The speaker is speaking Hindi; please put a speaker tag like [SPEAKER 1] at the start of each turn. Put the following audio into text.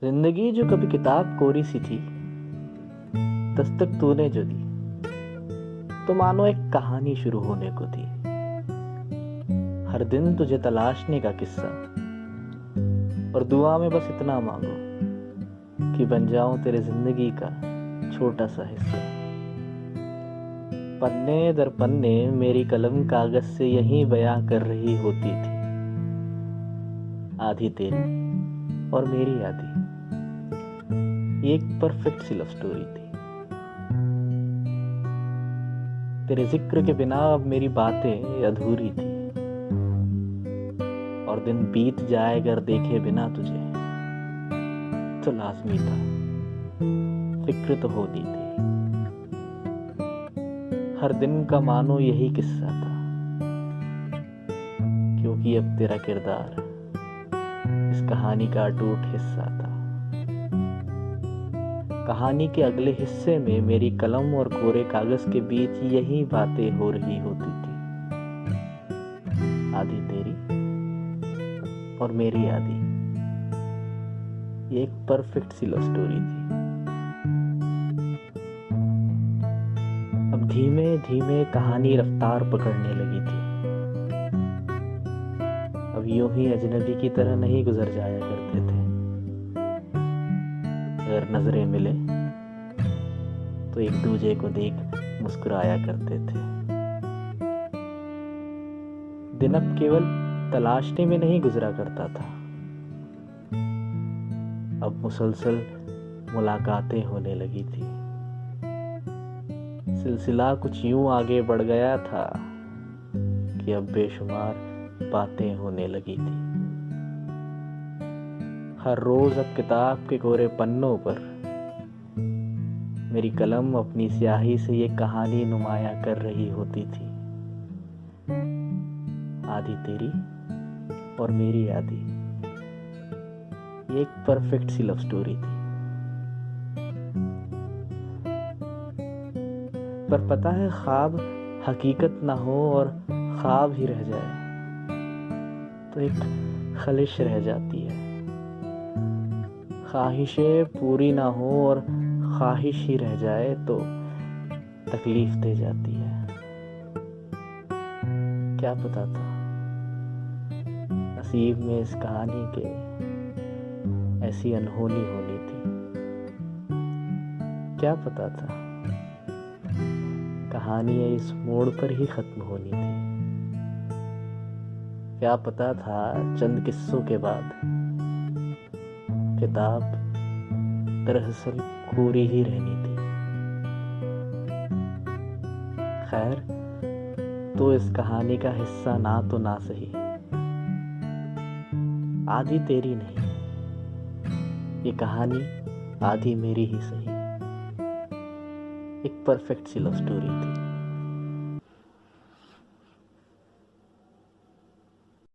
[SPEAKER 1] जिंदगी जो कभी किताब कोरी सी थी, दस्तक तूने जो दी तो मानो एक कहानी शुरू होने को थी। हर दिन तुझे तलाशने का किस्सा, और दुआ में बस इतना मांगो कि बन जाऊं तेरे जिंदगी का छोटा सा हिस्सा। पन्ने दर पन्ने मेरी कलम कागज से यही बयां कर रही होती थी, आधी तेरी और मेरी आधी। ये एक परफेक्ट सी लव स्टोरी थी। तेरे जिक्र के बिना अब मेरी बातें अधूरी थी, और दिन बीत जाए अगर देखे बिना तुझे तो लाजमी था, फिक्र तो होती थी। हर दिन का मानो यही किस्सा था, क्योंकि अब तेरा किरदार इस कहानी का अटूट हिस्सा था। कहानी के अगले हिस्से में मेरी कलम और कोरे कागज के बीच यही बातें हो रही होती थी, आधी तेरी और मेरी आधी। ये एक परफेक्ट सी लव स्टोरी थी। अब धीमे धीमे कहानी रफ्तार पकड़ने लगी थी। अब यूं ही अजनबी की तरह नहीं गुजर जाया करते थे। अगर नजरें मिले तो एक दूजे को देख मुस्कुराया करते थे। दिन अब केवल तलाशने में नहीं गुजरा करता था, अब मुसलसल मुलाकातें होने लगी थी। सिलसिला कुछ यूं आगे बढ़ गया था कि अब बेशुमार बातें होने लगी थी। हर रोज अब किताब के कोरे पन्नों पर मेरी कलम अपनी स्याही से ये कहानी नुमाया कर रही होती थी, आधी तेरी और मेरी आधी। ये एक परफेक्ट सी लव स्टोरी थी। पर पता है, ख्वाब हकीकत ना हो और ख्वाब ही रह जाए तो एक खलिश रह जाती है। ख्वाहिशें पूरी ना हो और ख्वाहिश ही रह जाए तो तकलीफ दे जाती है। क्या पता था नसीब में इस कहानी के ऐसी अनहोनी होनी थी। क्या पता था कहानी इस मोड़ पर ही खत्म होनी थी। क्या पता था चंद किस्सों के बाद किताब दरअसल कोरी ही रहनी थी। खैर, तो इस कहानी का हिस्सा ना तो ना सही, आधी तेरी नहीं, ये कहानी आधी मेरी ही सही। एक परफेक्ट सी लव स्टोरी थी।